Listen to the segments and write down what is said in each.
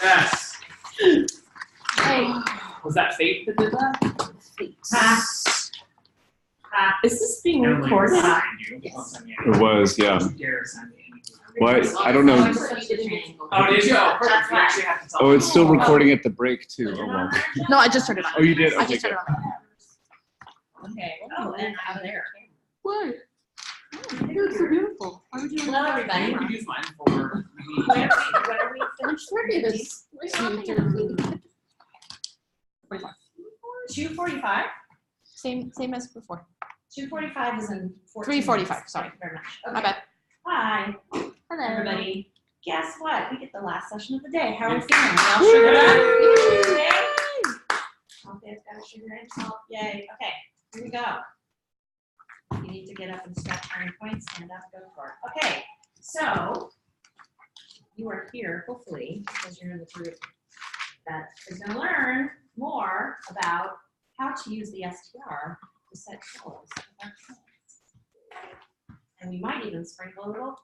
Yes. Hey. Was that fate that did that? Fate. Is this being recorded? Yes. It was, yeah. Why? I don't know. Oh, did you? Oh, perfect. You actually have to tell Oh, me. it's still recording at the break too. Oh well. No, I just turned it on. Oh, you did? I Okay, just turned good. it on. Okay. Oh, and out of there. What? It's so beautiful. Why would you Hello, everybody. You could use mine for When are we finished? It is 2:45? same as before. 2:45 is in 14 3:45, minutes. sorry. Thank you very much. My bad. Hi, Hello. everybody. Guess what? We get the last session of the day. How are we feeling? We all sugared up? Yay! Okay, I've got a sugar and salt. Yay. Okay, here we go. You need to get up and stretch on your points, stand up, go for it. Okay, so you are here, hopefully, because you're in the group that is going to learn more about how to use the STR to set goals with our clients. And we might even sprinkle a little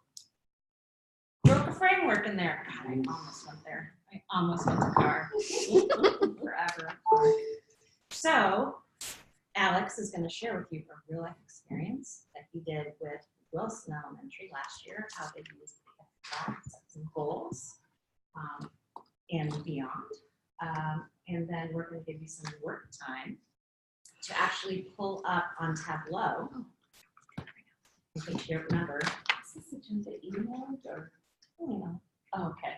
broker framework in there. God, I almost went there. I almost went to car. Forever. So, Alex is going to share with you a real life experience that he did with Wilson Elementary last year, how they used the STR to set some goals and beyond. And then we're going to give you some work time to actually pull up on Tableau. In case you don't remember, is this the thing that emailed or? Oh, okay.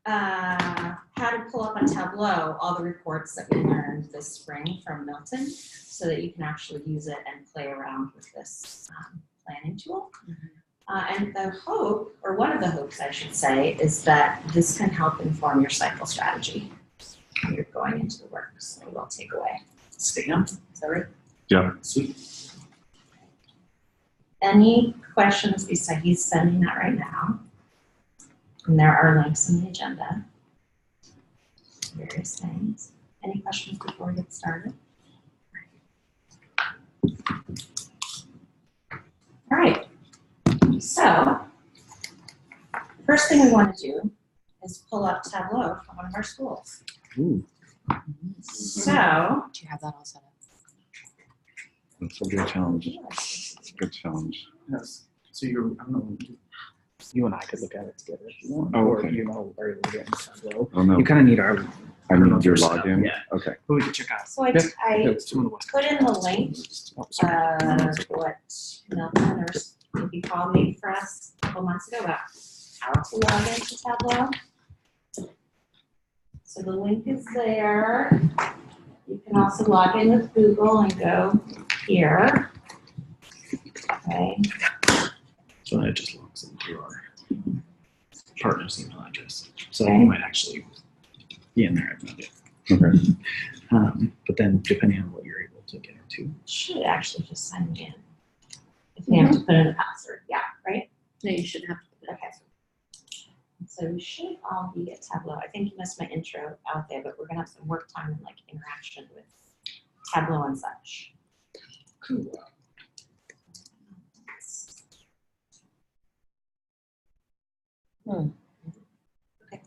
Gotcha. How to pull up on Tableau all the reports that we learned this spring from Milton so that you can actually use it and play around with this planning tool. And the hope, or one of the hopes I should say, is that this can help inform your cycle strategy when you're going into the work. So we'll take away. Stamp. Is that right? Yeah. Sweet. Any questions besides he's sending that right now? And there are links in the agenda. Various things. Any questions before we get started? All right. So, first thing we want to do is pull up Tableau from one of our schools. Ooh, So, Do you have that all set up? that's a good challenge. It's a good challenge. Yes. So you're, I don't know, you and I could look at it together if you want. Oh, Or, okay. you know, or we'll get in Tableau. Oh no, You kind of need our, I don't know need if your you're set up login. yet. Okay. but we could check out. so I It's two in the West put in the link Oh, sorry. what Milton or maybe called me for us a couple months ago about how to log into Tableau. So the link is there. You can also log in with Google and go here. Okay. So it just logs into our partner's email address. So Okay. you might actually be in there. I've not yet. Okay. But then depending on what you're able to get into. Should actually just sign me in. If you have to put in a password, yeah, right? No, you shouldn't have to. Okay. So we should all be at Tableau. I think you missed my intro out there, but we're gonna have some work time and like interaction with Tableau and such. Cool. Okay.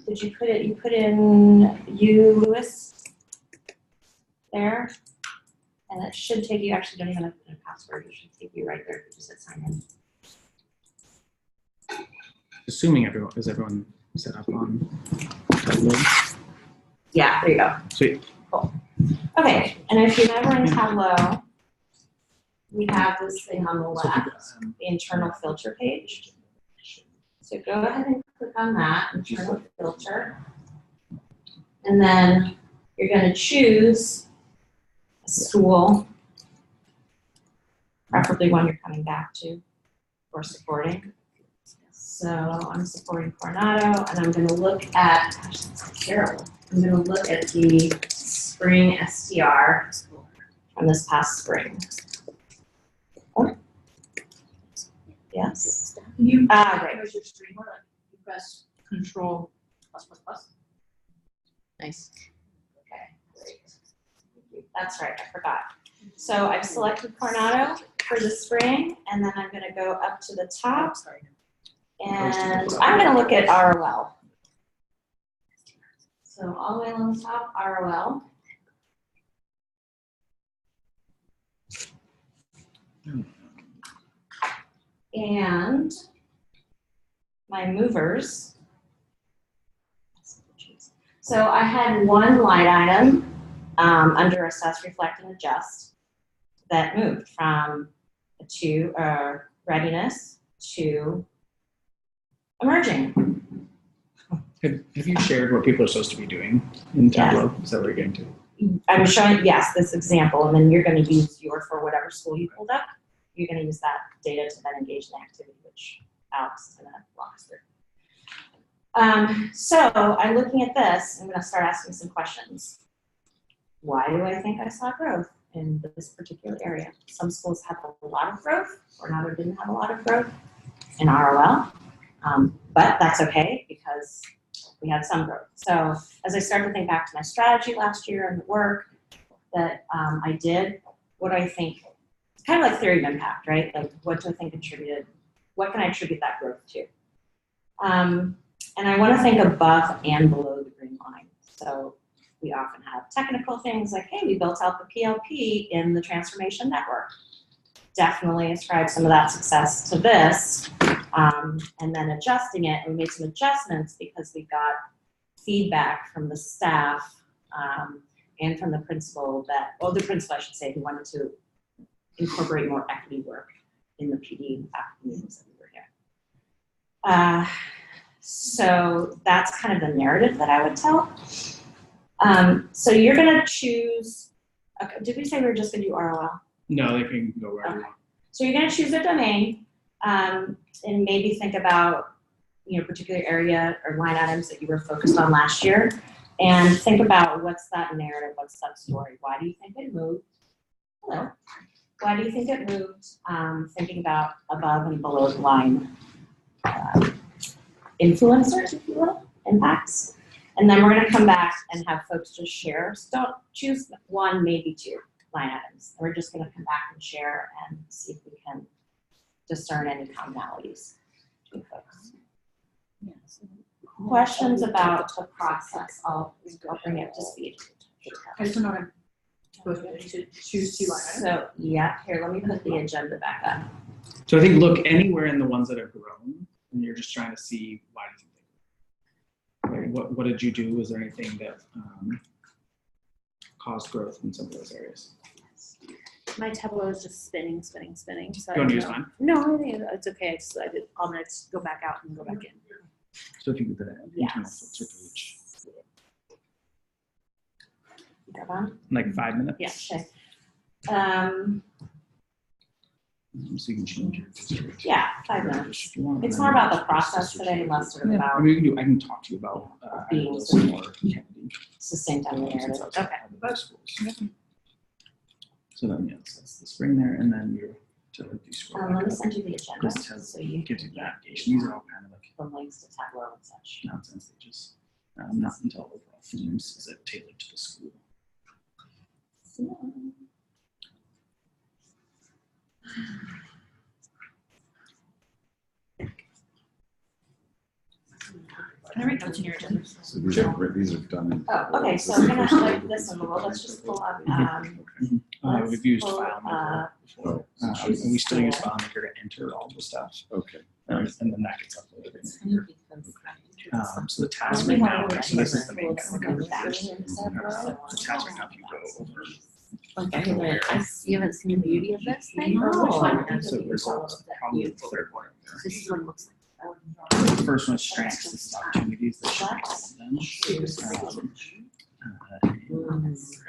Did you put it? You put in Lewis there, and it should take you. Actually, don't even have to put in a password. It should take you right there. You just hit sign in. Assuming everyone set up on Tableau. Yeah, there you go. Sweet. Cool. Okay, and if you're never in Tableau, we have this thing on the left, the internal filter page. So go ahead and click on that, internal filter. And then you're going to choose a school, preferably one you're coming back to or supporting. So I'm supporting Coronado, and I'm going to look at, gosh, that's terrible. I'm going to look at the spring STR from this past spring. Oh. Yes. You Right. Here's your streamer, like you press Control +++. Nice. Okay, great. That's right, I forgot. So I've selected Coronado for the spring, and then I'm gonna go up to the top, and I'm gonna look at ROL. So all the way along the top, ROL. And my movers. So I had one line item under assess, reflect, and adjust that moved from readiness to emerging. Have you shared what people are supposed to be doing in Tableau? Is that what you're getting to? I'm showing, yes, this example, and then you're going to use for whatever school you pulled up. You're going to use that data to then engage in the activity, which Alex is going to walk us through. So I'm looking at this. I'm going to start asking some questions. Why do I think I saw growth in this particular area? Some schools have a lot of growth, or another didn't have a lot of growth in ROL, but that's okay because we had some growth. So as I started to think back to my strategy last year and the work that I did, what do I think? It's kind of like theory of impact, right? Like what do I think contributed? What can I attribute that growth to? And I want to think above and below the green line. So we often have technical things like, hey, we built out the PLP in the transformation network. Definitely ascribe some of that success to this. And then adjusting it, and we made some adjustments because we got feedback from the staff and from the principal the principal I should say, who wanted to incorporate more equity work in the PD faculty meetings that we were here. So that's kind of the narrative that I would tell. So you're gonna choose, okay, did we say we were just gonna do ROL? No, they can go wherever you want. So you're gonna choose a domain, and maybe think about, particular area or line items that you were focused on last year, and think about what's that narrative, what's that story, why do you think it moved? Hello. Why do you think it moved? Thinking about above and below the line influencers, if you will, impacts. And then we're gonna come back and have folks just share. So don't choose one, maybe two line items. We're just gonna come back and share and see if we can discern any commonalities between folks. Questions about the process? I'll bring it up to speed. I just don't know to choose 2 line items. So yeah, here, let me put the agenda back up. So I think look anywhere in the ones that have grown, and you're just trying to see why do you think they grew. What did you do? Was there anything that caused growth in some of those areas? My Tableau is just spinning. So You I want don't to use know. mine? No, I think it's okay. I'm gonna just go back out and go back in. So if you could put that internal Yes. filter page, Grab on? like 5 minutes. Yeah. Okay. So you can change your filter page. Yeah, 5 minutes. If you want, It's and more then about the just process switch today, it. less sort of Yeah, about I mean, I can talk to you about being those more Kennedy. succinct on the narrative. Okay. So then, yes, that's the spring there, and then you're to scroll Let back me up. send you the agenda This has, so you gives can you get navigation. These are all kind of like the links to Tableau and such. nonsense. They just not until overall themes is it tailored to the school. Can I write notes in your agenda? So these are done in. Oh, okay, so I'm gonna like this one, well, let's just pull up, let's We've used pull FileMaker before. Oh, And we still use FileMaker to enter all the stuff, Okay. and then that gets uploaded in here. So the task We right have now, a so this is the main record kind of of that. the task right now, if you go over. You haven't seen the beauty of this thing? No. Or which one? So there's probably the third one. This is what it looks like. The first one is strengths, this is opportunities that should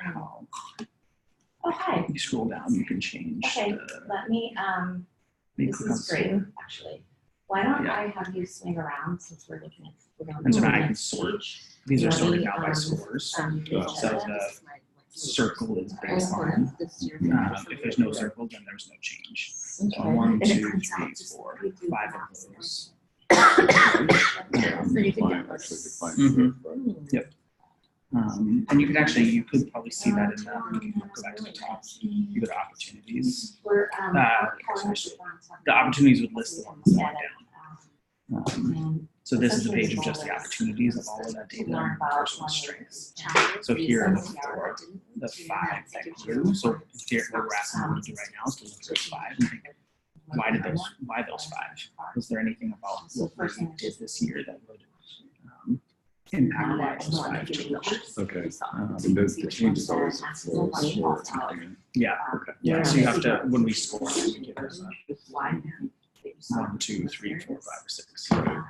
how Okay, you scroll down, you can change okay, the, let me, you this click on is great, sort. actually. Why don't Yeah. I have you swing around since we're looking at. And so now I can sort. These are Let sorted me, now by scores. So the circle is based on, if there's no circle, then there's no change. So 1, 2, 3, 4, 5 of those. So you can Define, get actually define. Mhm. growth, right? Yep. And you could probably see that in go back to the top. You go to opportunities. The opportunities would list the ones that went down. So this is a page of just the opportunities of all of that data and personal strengths. So here are the 5 that grew. So here what we're asking them to do right now is to look at those 5 and think, why those 5? Was there anything about what we did this year that would impact why those 5 changed? Okay. And the change is always for Yeah. Okay. Yeah. So you have to, when we score, we give us 1, 2, 3, 4, 5, or 6. I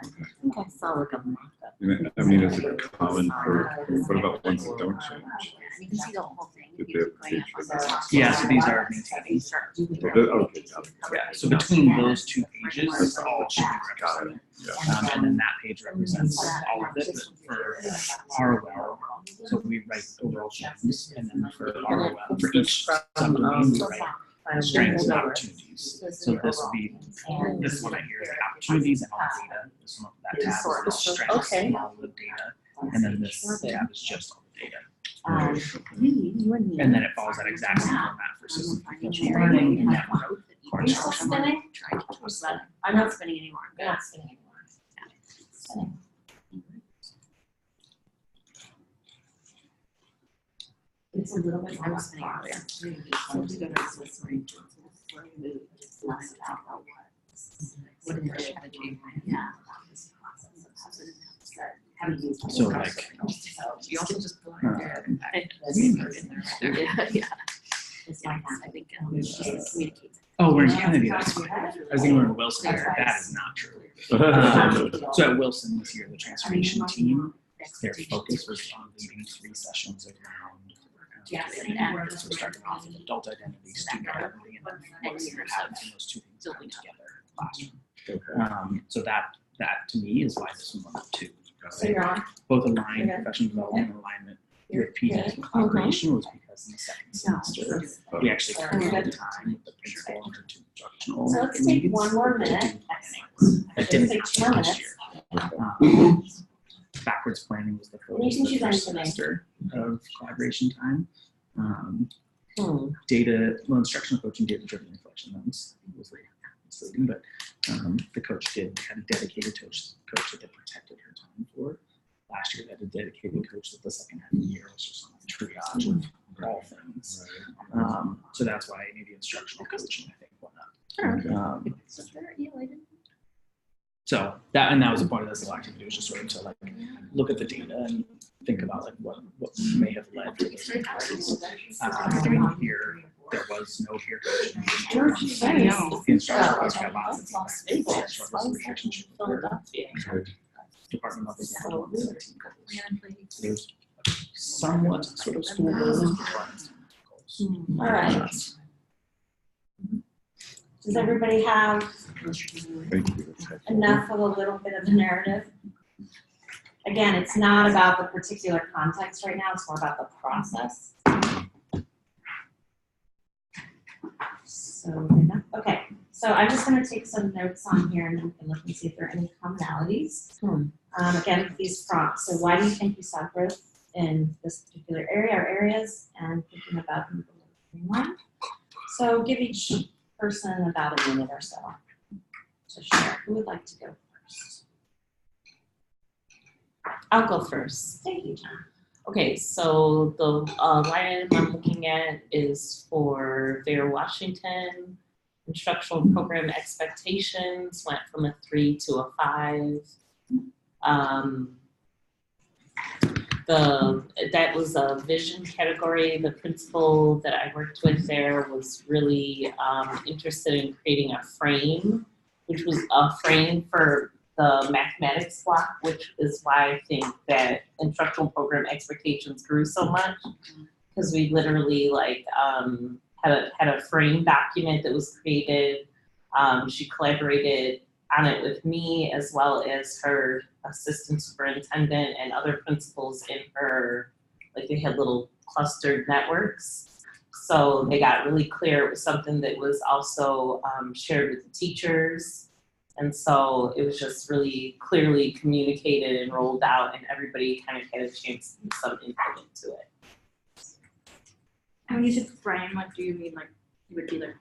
mean, is it common for, what about ones that don't change? You can see the whole thing. Did they have a page for that? Yeah, so these are maintaining. Okay. Yeah, so between those 2 pages, all should be represented. Yeah. And then that page represents all of it, but for ROL, so we write overall strengths, and then for ROL, for each subdomain, we write strengths and opportunities. So this would be, this one right here is opportunities and all data. This one, that tab is strengths and all the data. And then this tab is just all the data. And then it follows that exact same format for system learning and network. Are you still spinning? I'm not spinning anymore. You're not spinning anymore. Spinning. It's a little bit I more was spinning earlier. So like, You also just. Yeah. I think just communicate. oh, we're in Kennedy, that's fine. I was thinking we're in Wilson there. That is not true. So at Wilson this year, the transformation team, their focus was on leading 3 sessions around. So starting off with adult identity, student identity, and then next year having those 2 things come together in the classroom. So that to me is why this one went up 2. So you're on. Both aligned professional development and alignment with PD and collaboration was because in the second semester we actually created time with the principal and her 2 instructional So let's take leads 1 more to minute. do planning. That didn't Take 2 happen more this minutes. year. Backwards planning was the You focus can of the choose first anything. semester of collaboration time. Data, well, instructional coaching, data-driven reflection, that was misleading, but the coach had a dedicated coach that they protected her time for. Last year, they had a dedicated coach that the second half of the year was just on triage of all things. So that's why maybe instructional coaching, I think, went up. So that was the point of this little activity, was just sort of to like look at the data and think about like what may have led to those inquiries. Here, there was no peer coaching. The instructional coach got lots of feedback. Department levels. There's somewhat sort of school goals. All right. Does everybody have Thank you. enough of a little bit of a narrative? Again, it's not about the particular context right now, it's more about the process. Okay, so I'm just gonna take some notes on here and then we can look and see if there are any commonalities. Again, these prompts. So why do you think you saw growth in this particular area or areas, and thinking about one? So give each person about a minute or so to share. Who would like to go first? I'll go first. Thank you, John. Okay, so the line item I'm looking at is for Fair Washington. Instructional program expectations went from a 3 to a 5. That was a vision category. The principal that I worked with there was really interested in creating a frame, which was a frame for the mathematics block, which is why I think that instructional program expectations grew so much, because we literally had a frame document that was created. She collaborated on it with me as well as her assistant superintendent and other principals in her, like they had little clustered networks. So they got really clear it was something that was also shared with the teachers And so it was just really clearly communicated and rolled out, and everybody kind of had a chance to do some input into it. And when you said frame, like, do you mean like you would be like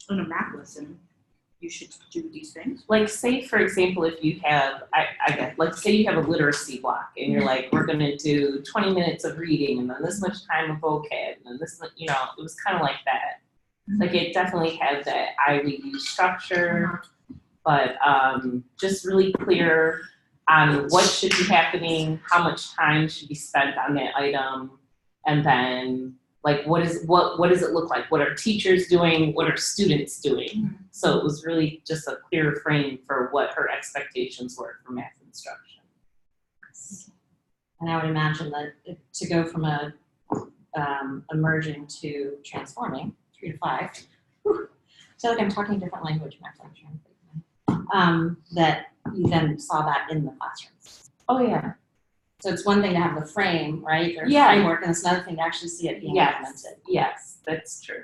in a math lesson, you should do these things? Like, say for example, if you have, I guess, like say you have a literacy block and you're like, we're gonna do 20 minutes of reading and then this much time of vocab and then this, you know, it was kind of like that. Like it definitely had that I read you structure, but just really clear on what should be happening, how much time should be spent on that item, and then like what does it look like? What are teachers doing? What are students doing? So it was really just a clear frame for what her expectations were for math instruction. And I would imagine that to go from a emerging to transforming, 3 to 5. Whew, I feel like I'm talking a different language next time. That you then saw that in the classrooms. Oh yeah. So it's one thing to have the frame, right? There's Yeah. framework, and it's another thing to actually see it being implemented. Yes, that's true.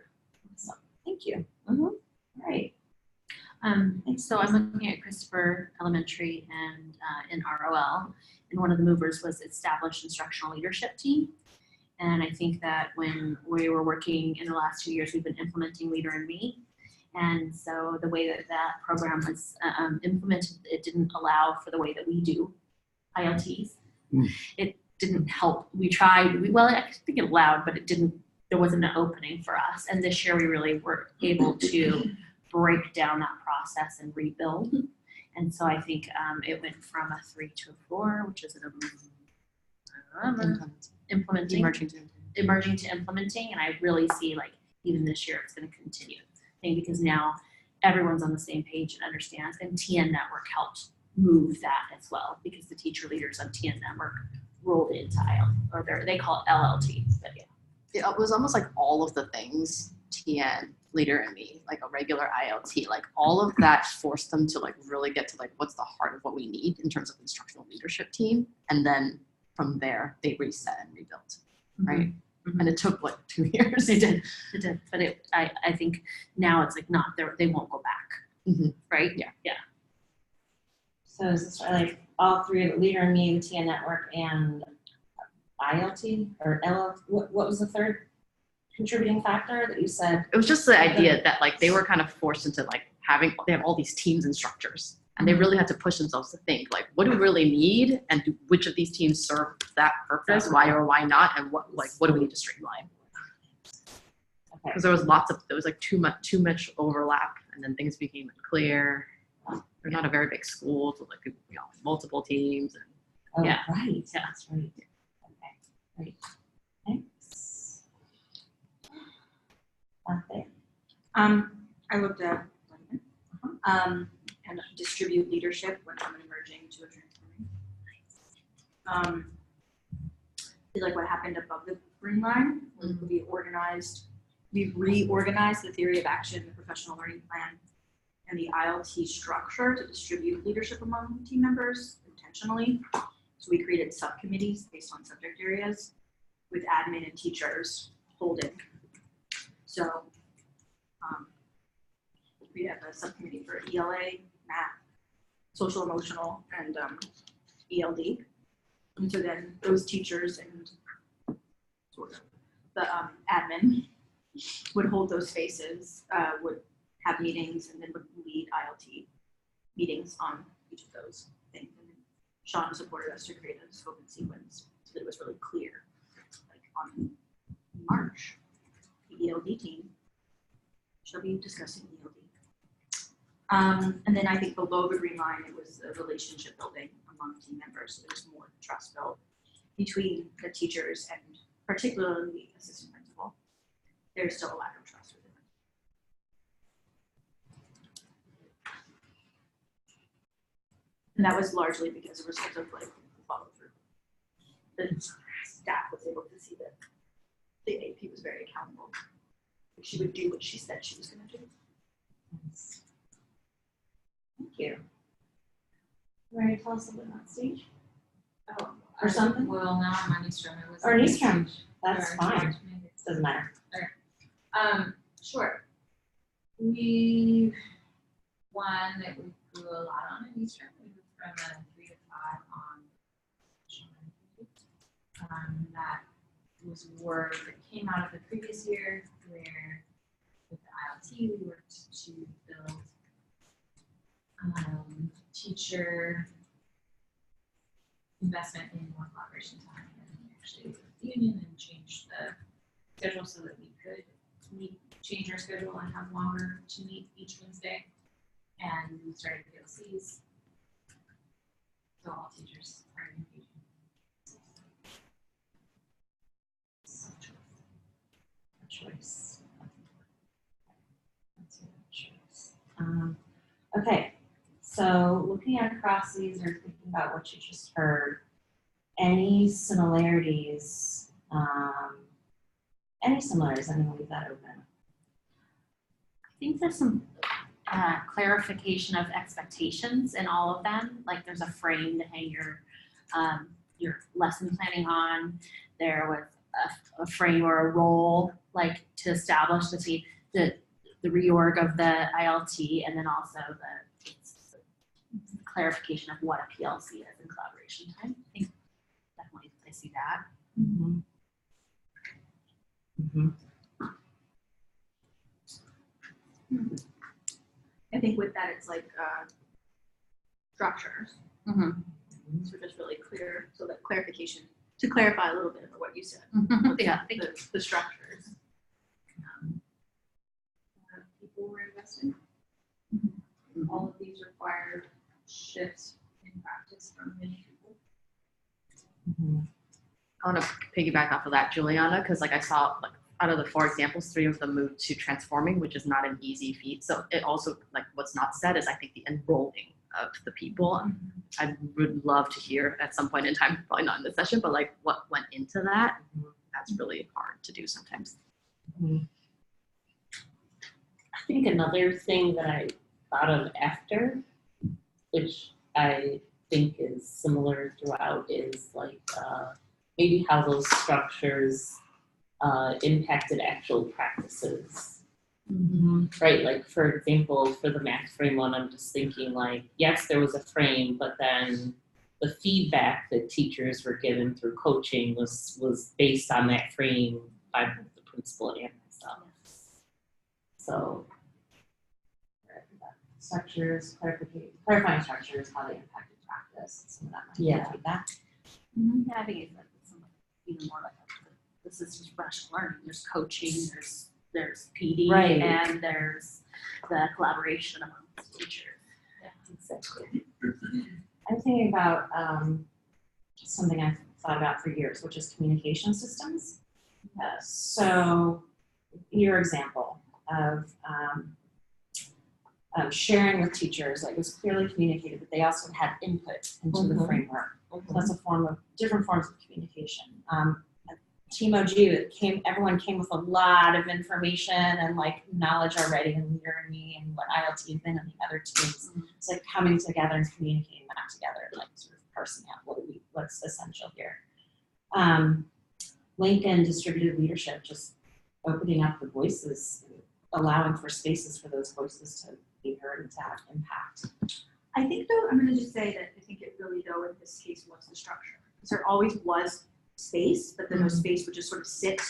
So, thank you. Mhm. All right. So I'm looking at Christopher Elementary and in ROL, and one of the movers was established instructional leadership team. And I think that when we were working in the last 2 years, we've been implementing Leader in Me. And so the way that that program was implemented, it didn't allow for the way that we do ILTs. It didn't help. We tried, well, I think it allowed, but it didn't, there wasn't an opening for us. And this year we really were able to break down that process and rebuild. And so I think it went from a 3 to a 4, which is emerging to implementing. And I really see like even this year it's going to continue. I think because now everyone's on the same page and understands, and TN Network helped move that as well, because the teacher leaders on TN Network rolled into IL, or they call it LLT, but yeah. It was almost like all of the things, TN, Leader and Me, like a regular ILT, like all of that forced them to like really get to like what's the heart of what we need in terms of instructional leadership team. And then from there, they reset and rebuilt, right? Mm-hmm. And it took like 2 years. It did, but I think now it's like not there, they won't go back, right? Yeah. Yeah. So is this like all three of the Leader and Me, the TN Network, and ILT or LL? What was the third contributing factor that you said? It was just the idea that like they were kind of forced into like they have all these teams and structures, and they really had to push themselves to think like, what do we really need, and which of these teams serve that purpose, why or why not, and what do we need to streamline? Okay. Because there was like too much overlap, and then things became unclear. They're not a very big school, so like multiple teams. And Oh, Yeah. right. Yeah, that's right. Okay, great. Thanks. Okay. I looked at and distribute leadership when I'm emerging to a transforming. I feel like what happened above the green line was we reorganized the theory of action, the professional learning plan, and the ILT structure to distribute leadership among team members intentionally. So we created subcommittees based on subject areas with admin and teachers holding. So we have a subcommittee for ELA, math, social emotional, and ELD. And so then those teachers and sort of the admin would hold those spaces, would have meetings, and then would lead ILT meetings on each of those things. And then Sean supported us to create a scope and sequence so that it was really clear. Like on March, the ELD team shall be discussing ELD. And then I think below the green line, it was the relationship building among team members. So there's more trust built between the teachers and particularly the assistant principal. There's still a lack of trust within them. And that was largely because of a result of like follow through. The staff was able to see that the AP was very accountable. She would do what she said she was going to do. Thank you. Ready to tell us something on stage? Oh, Or something? Well, now I'm on Eastern. I was Or on Eastern. stage. That's Or fine. George, maybe. Doesn't matter. Sure. We one that we grew a lot on in Eastern. We moved from a 3 to 5 on. That was work that came out of the previous year where with the ILT we worked to build teacher investment in more collaboration time, and we actually worked with the union and changed the schedule so that we could change our schedule and have longer to meet each Wednesday. And we started PLCs, so all teachers are engaging. Choice. That's a choice. Okay, so looking across these or thinking about what you just heard, any similarities? I'm gonna leave that open. I think there's some clarification of expectations in all of them. Like there's a frame to hang your lesson planning on. There was a frame or a role, like to establish the reorg of the ILT, and then also the clarification of what a PLC is in collaboration time. I think definitely I see that. Mm-hmm. Mm-hmm. I think with that, it's like structures. Mm-hmm. So just really clear, so that clarification, to clarify a little bit of what you said. Yeah, thank you. The structures. People were invested. All of these required shifts in practice from many people. I want to piggyback off of that, Juliana, because like I saw, like out of the 4 examples, 3 of them moved to transforming, which is not an easy feat. So it also, like what's not said is I think the enrolling of the people. I would love to hear at some point in time, probably not in this session, but like what went into that. That's really hard to do sometimes. I think another thing that I thought of after, which I think is similar throughout, is like maybe how those structures impacted actual practices. Right, like for example, for the math frame one, I'm just thinking like, yes, there was a frame, but then the feedback that teachers were given through coaching was based on that frame by both the principal and myself. So Structures, clarifying structures, how they impacted practice. Some of that might include that. Yeah, I think it's even more like this is just fresh learning. There's coaching, there's PD, Right. and there's the collaboration among teachers. Yeah, exactly. I'm thinking about something I've thought about for years, which is communication systems. So your example of sharing with teachers, like it was clearly communicated, but they also had input into the framework. So that's a form of different forms of communication. Team OG, everyone came with a lot of information and like knowledge already, and Leader and me and what ILT had been and the other teams. It's like coming together and communicating that together, like sort of parsing out what's essential here. Lincoln distributed leadership, just opening up the voices, allowing for spaces for those voices to be heard and to have impact. I think though, I'm gonna just say that I think it really though in this case was the structure. Because there always was space, but then the space would just sort of sit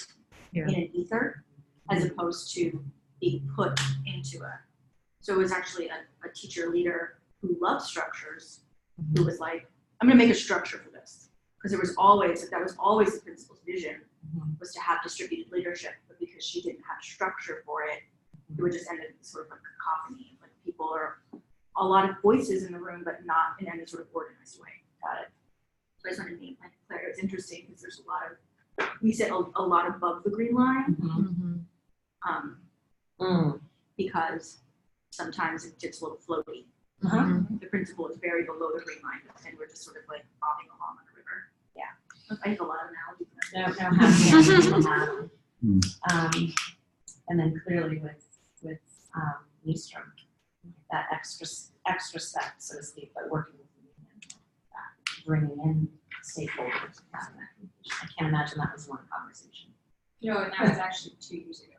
in an ether as opposed to being put into a. So it was actually a teacher leader who loved structures, who was like, I'm gonna make a structure for this. Because that was always the principal's vision, was to have distributed leadership, but because she didn't have structure for it, it would just end up sort of like cacophony. Like people are a lot of voices in the room, but not in any sort of organized way. Got it. So I just want to make that clear. It's interesting because there's we sit a lot above the green line, because sometimes it gets a little floaty. The principal is very below the green line, and we're just sort of like bobbing along on the river. Yeah, I have a lot of analogies. And then clearly with Nystrom, that extra step, so to speak, but working with the union, bringing in stakeholders. I can't imagine that was one conversation. No, and that was actually 2 years ago.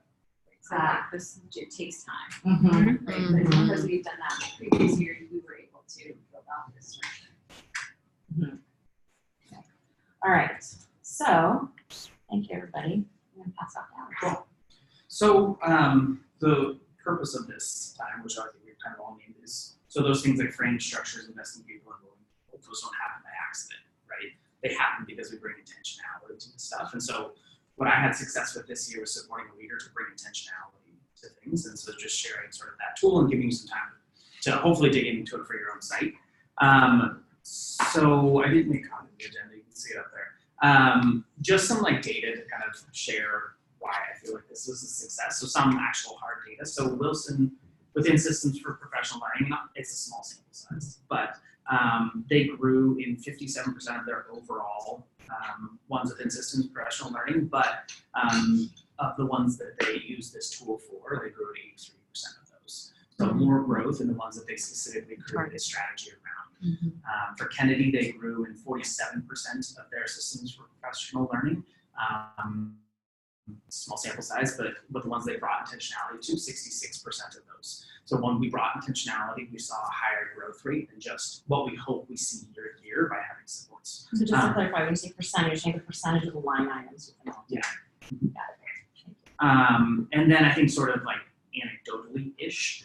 So like it takes time. Mm-hmm. Right? But because we've done that in the previous years, we were to build out this structure. All right, so, thank you, everybody. I'm gonna pass off to Alex. Cool. So the purpose of this time, which I think we've kind of all named, is so those things like frame structures, investing people, and moving people, those don't happen by accident, right? They happen because we bring intentionality to stuff. And so what I had success with this year was supporting a leader to bring intentionality to things. And so just sharing sort of that tool and giving you some time to hopefully dig into it for your own site. So I did make a copy of the agenda. You can see it up there. Just some like data to kind of share why I feel like this was a success. So some actual hard data. So Wilson, within Systems for Professional Learning, it's a small sample size, but they grew in 57% of their overall ones within Systems Professional Learning, but of the ones that they use this tool for, they grew at 83% of those. So more growth in the ones that they specifically created a strategy around. For Kennedy, they grew in 47% of their Systems for Professional Learning. Small sample size, but with the ones they brought intentionality to, 66% of those. So when we brought intentionality, we saw a higher growth rate than just what we hope we see year to year by having supports. So just to clarify, when you say percentage, take a percentage of the line items within all. Yeah. Got it. And then I think sort of like anecdotally-ish,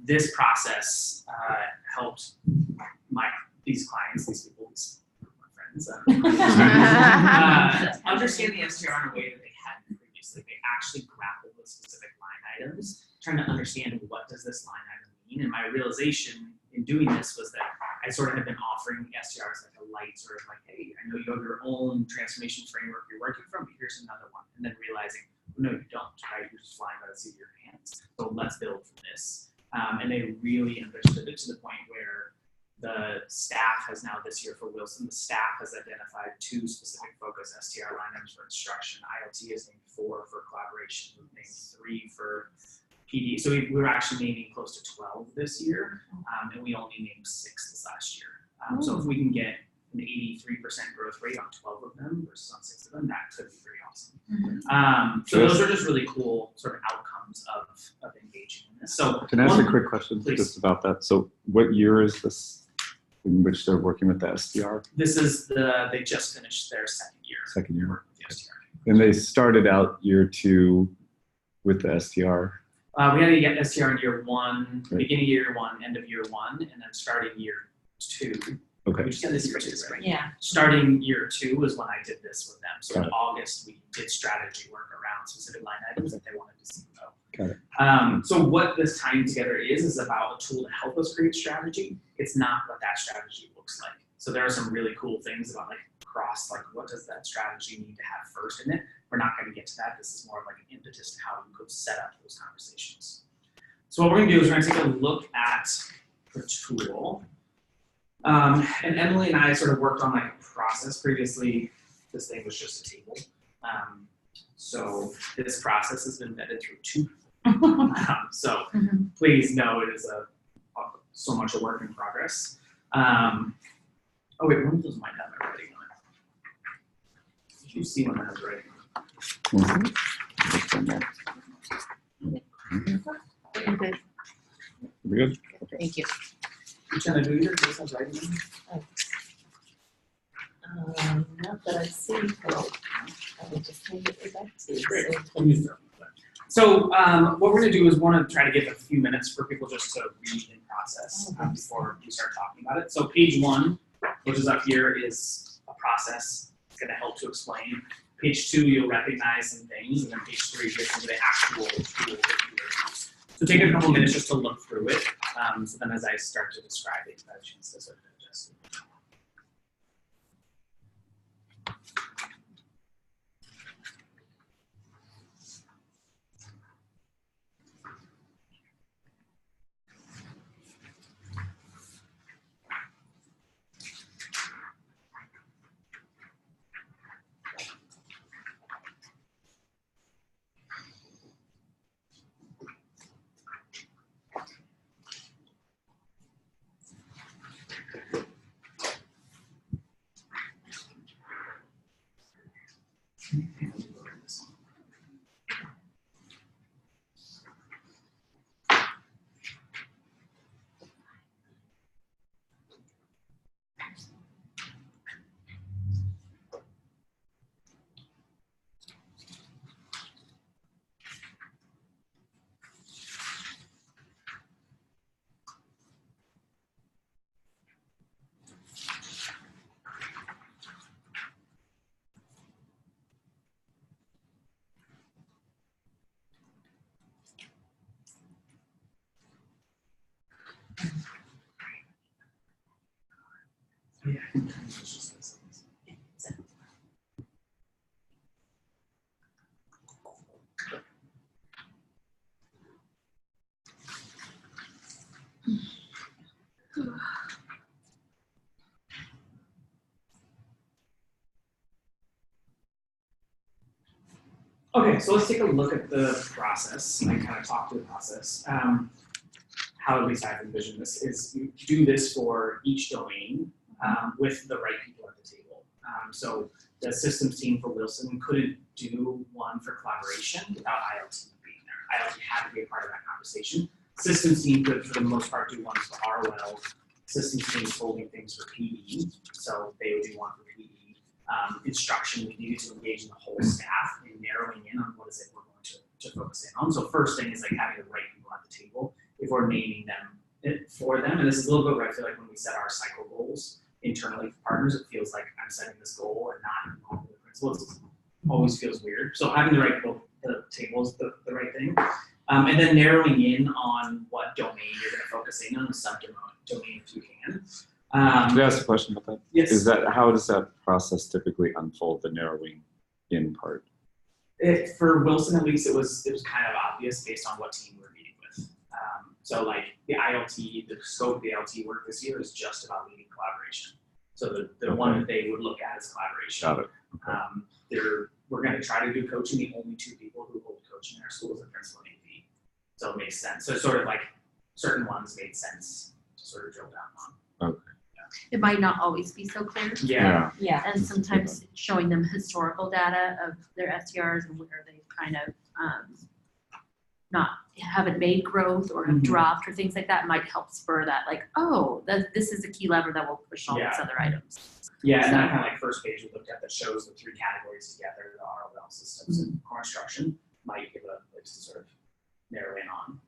this process helped these clients, these people, these friends, understand the STR in a way that they hadn't previously. They actually grappled with specific line items, trying to understand what does this line item mean. And my realization in doing this was that I sort of had been offering STRs like a light sort of like, hey, I know you have your own transformation framework you're working from, but here's another one. And then realizing, no, you don't, right? You're just flying by the seat of your pants. So let's build from this. And they really understood it to the point where the staff has now this year for Wilson, the staff has identified 2 specific focus STR line items for instruction. IoT is named 4 for collaboration, we've named 3 for PD. So we're actually naming close to 12 this year, and we only named 6 this last year. So if we can get an 83% growth rate on 12 of them versus on 6 of them, that could be pretty awesome. So those are just really cool sort of outcomes of engaging in this. So Can I ask a quick question please. just about that? So what year is this in which they're working with the STR? This is they just finished their second year. Second year. Working with the STR. And they started out year 2 with the STR. We had to get STR in year 1, Right. beginning of year 1, end of year 1, and then starting year 2. Okay. We just had this year 2, right? Yeah. Starting year 2 was when I did this with them. So Got in it. August, we did strategy work around specific line items that they wanted to see go. Got it. So what this tying together is about a tool to help us create strategy. It's not what that strategy looks like. So there are some really cool things about like what does that strategy need to have first in it? We're not going to get to that. This is more of like an impetus to how you could set up those conversations. So what we're going to do is we're going to take a look at the tool. And Emily and I sort of worked on like a process. Previously, this thing was just a table. So this process has been vetted through 2 so please know it is so much a work in progress. Oh wait, one of those might have it already on it. Did you see one that has writing on it? We good? Thank you. Jenna, do either of those have writing on it? Not that I see, but I will just hand it back to you. Great. So, So what we're going to do is want to try to give a few minutes for people just to read and process before we start talking about it. So page 1, which is up here, is a process. It's going to help to explain. Page 2, you'll recognize some things, and then page 3 gets into the actual tool that you will use. So take a couple minutes just to look through it. So then as I start to describe it, you have a chance to sort of digest it. Okay, so let's take a look at the process and kind of talk through the process. How at least I envision this is you do this for each domain with the right people at the table. So the systems team for Wilson couldn't do one for collaboration without ILT being there. ILT had to be a part of that conversation. Systems team could, for the most part, do ones for ROL. Systems team is holding things for PD, so they would do one for PD. Instruction, we needed to engage in the whole staff in narrowing in on what is it we're going to focus in on. So first thing is like having the right people at the table. If we're naming them for them, and this is a little bit where I feel like when we set our cycle goals internally for partners, it feels like I'm setting this goal and not involving the principals. It always feels weird. So having the right people at the table is the right thing. And then narrowing in on what domain you're going to focus in on, the subdomain if you can. Can I ask a question about that? Yes. How does that process typically unfold, the narrowing in part? For Wilson, at least, it was kind of obvious based on what team we're meeting with. So like the ILT, the scope of the ILT work this year is just about leading collaboration. So the one that they would look at is collaboration. Got it. Okay. We're going to try to do coaching. The only two people who hold coaching in our school is the principal and AD. So it makes sense. So it's sort of like certain ones made sense to sort of drill down on. Okay. It might not always be so clear. Yeah. Yeah. And sometimes showing them historical data of their STRs and where they kind of haven't made growth or have dropped or things like that might help spur that, like, oh, this is a key lever that will push all these other items. Yeah, and that kind of like first page we looked at that shows the three categories together, the ROL systems and core instruction, might give a place to sort of narrow in on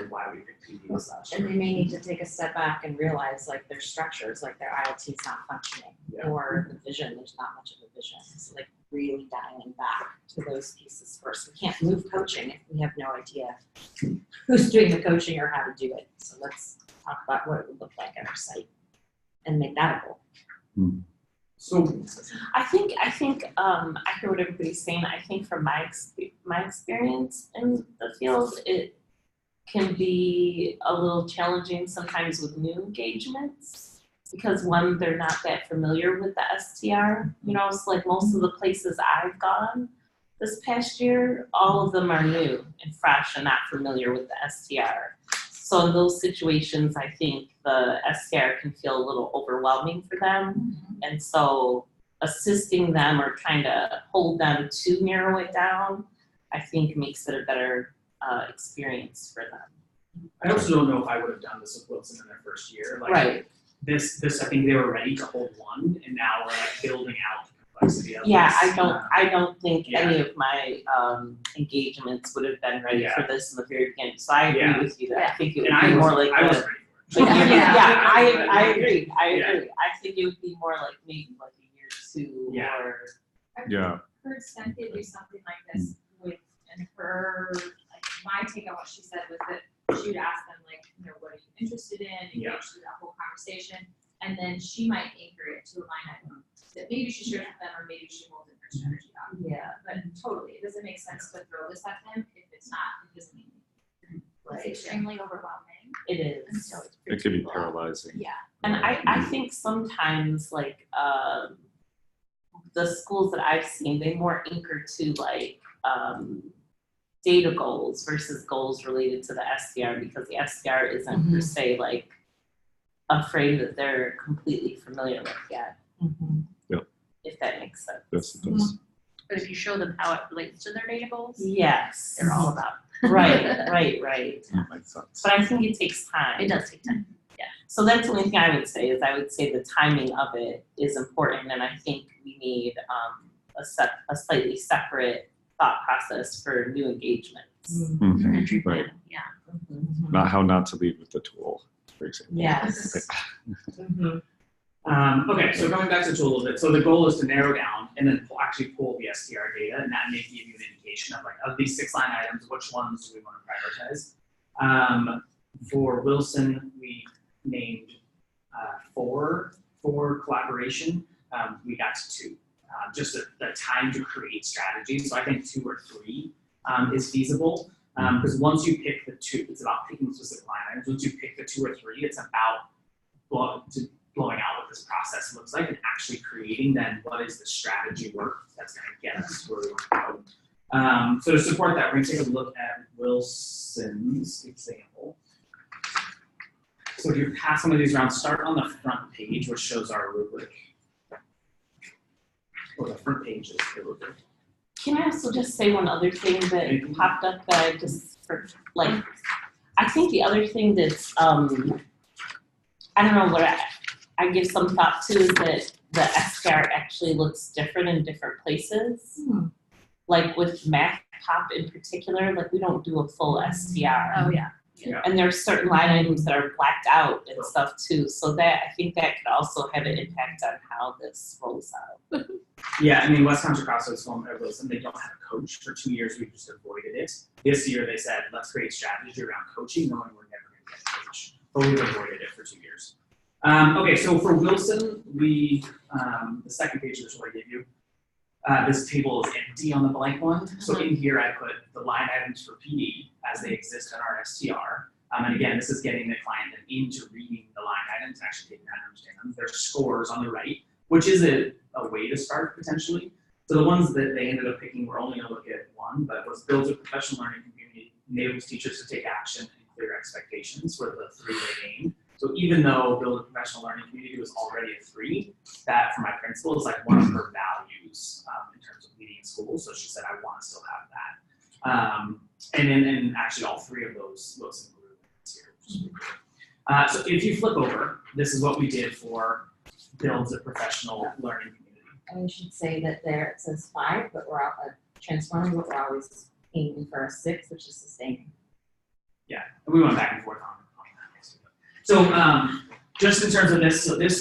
why we picked PD this last year. And they may need to take a step back and realize like their structures, like their IoT is not functioning, or the vision, there's not much of a vision. So like really dialing back to those pieces first. We can't move coaching if we have no idea who's doing the coaching or how to do it. So let's talk about what it would look like at our site and make that a goal. So I think I hear what everybody's saying. I think from my experience in the field, it can be a little challenging sometimes with new engagements because one, they're not that familiar with the STR. You know, it's like most of the places I've gone this past year, all of them are new and fresh and not familiar with the STR. So in those situations, I think the STR can feel a little overwhelming for them. And so assisting them or trying to hold them to narrow it down, I think makes it a better experience for them. I also don't know if I would have done this with Wilson in their first year. Like Right. This I think they were ready to hold one, and now we're like building out the complexity of Yeah, this. I don't think Yeah. any of my engagements would have been ready Yeah. for this in the very beginning. So I agree Yeah. with you that I think it would And be I more was like ready the, for it. I agree. Yeah. I think it would be more like maybe like a year or two Yeah. or Yeah. Heard Cynthia do something like this with, and her, like, my take on what she said was that she would ask them, like, you know, what are you interested in, engage Yeah. through that whole conversation, and then she might anchor it to a line item that maybe she shares with them, or maybe she holds in her strategy doc. Yeah. But totally, it doesn't make sense to throw this at them if it's not, it doesn't mean. It's Right. extremely overwhelming. It And is. so it's It could be paralyzing. Yeah. And I think sometimes like the schools that I've seen, they more anchor to like data goals versus goals related to the STR because the STR isn't per se like a frame that they're completely familiar with yet. Yep. If that makes sense. Yes, it does. But if you show them how it relates to their data goals, Yes. they're all about. Right. That makes sense. But I think it takes time. It does take time. So that's the only thing I would say is I would say the timing of it is important, and I think we need a slightly separate thought process for new engagements. For Mhm. entry Right. plan, yeah. Not how not to lead with the tool, for example. Yes. Okay, so going back to the tool a little bit, so the goal is to narrow down and then actually pull the STR data, and that may give you an indication of like, of these 6 line items, which ones do we want to prioritize? For Wilson, we named 4 for collaboration. We got to 2. Just the time to create strategies. So I think 2 or 3 is feasible. Because once you pick the 2, it's about picking specific line items. Once you pick the 2 or 3, it's about blowing out what this process looks like and actually creating then what is the strategy work that's going to get us where we want to go. So to support that, we're going to take a look at Wilson's example. So if you pass some of these around, start on the front page, which shows our rubric. Or the front page is the rubric. Can I also just say one other thing that popped up that I just, like, I think the other thing that's, I don't know what I give some thought to is that the STR actually looks different in different places. Like with Math Pop in particular, like we don't do a full STR. Oh, yeah. And there's certain line items that are blacked out and stuff too. So that, I think that could also have an impact on how this rolls out. Yeah, I mean, West Country Crossroads Wilson, they don't have a coach. For 2 years, we've just avoided it. This year, they said, let's create strategy around coaching, knowing we're never going to get a coach. But we've avoided it for 2 years. Okay, so for Wilson, we, the second page is what I gave you. This table is empty on the blank one. So in here, I put the line items for PD as they exist in our STR. And again, this is getting the client into reading the line items and actually taking that and understand them. There's scores on the right, which is a way to start potentially. So the ones that they ended up picking, we're only going to look at one, but it was builds a professional learning community, enables teachers to take action and clear expectations were the 3 they aimed. So even though build a professional learning community was already a 3, that for my principal is like one of her values in terms of leading schools. So she said, I want to still have that. And actually all 3 of those Wilson grew here. So if you flip over, this is what we did for builds a professional learning community. And we should say that there it says 5, but we're transforming, but we're always aiming for a 6, which is sustaining. Yeah, and we went back and forth on that. So just in terms of this, so this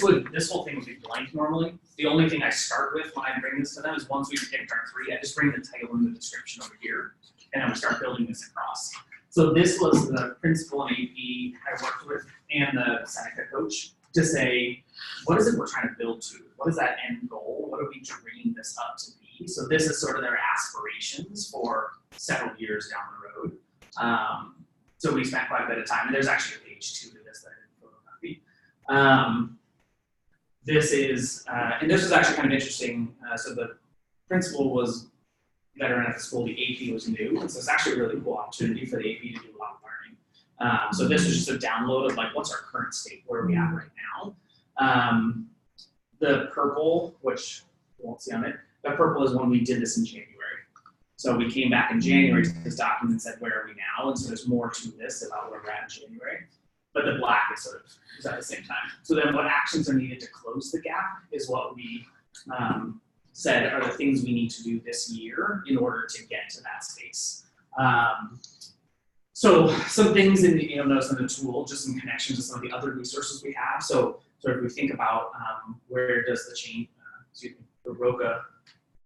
whole thing would be blank normally. The only thing I start with when I bring this to them is once we've picked our 3, I just bring the title and the description over here, and then we start building this across. So this was the principal and AP I worked with and the Seneca coach to say, what is it we're trying to build to? What is that end goal? What do we dream this up to be? So this is sort of their aspirations for several years down the road. So we spent quite a bit of time, and there's actually a page 2 to this that I didn't photocopy. This is, and this was actually kind of interesting. So the principal was veteran at the school, the AP was new, and so it's actually a really cool opportunity for the AP to do a lot of learning. So this was just a download of like, what's our current state? Where are we at right now? The purple, which you won't see on it, the purple is when we did this in January. So we came back in January to this document and said, where are we now? And so there's more to this about where we're at in January. But the black is sort of is at the same time. So then what actions are needed to close the gap is what we said are the things we need to do this year in order to get to that space. So some things in the, notice in the tool, just some connections to some of the other resources we have. So if we think about where does the the ROCA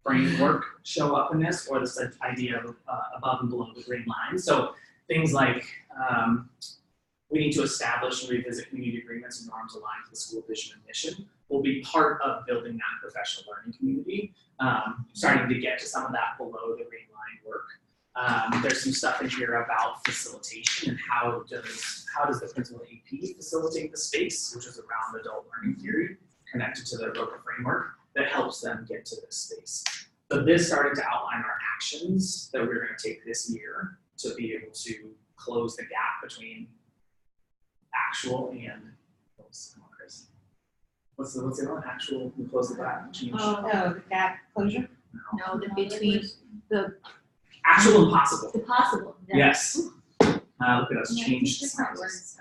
framework show up in this, or this idea of above and below the green line. So things like we need to establish and revisit community agreements and norms aligned to the school vision and mission will be part of building that professional learning community. Starting to get to some of that below the green line work. There's some stuff in here about facilitation and how does the principal AP facilitate the space, which is around adult learning theory, connected to the ROCA framework that helps them get to this space. So this started to outline our actions that we're going to take this year to be able to close the gap between actual and what's the one? Actual and close the gap change. Oh, the gap closure? No, the between the Actual and possible. possible. Yes. Look at us change. Different words.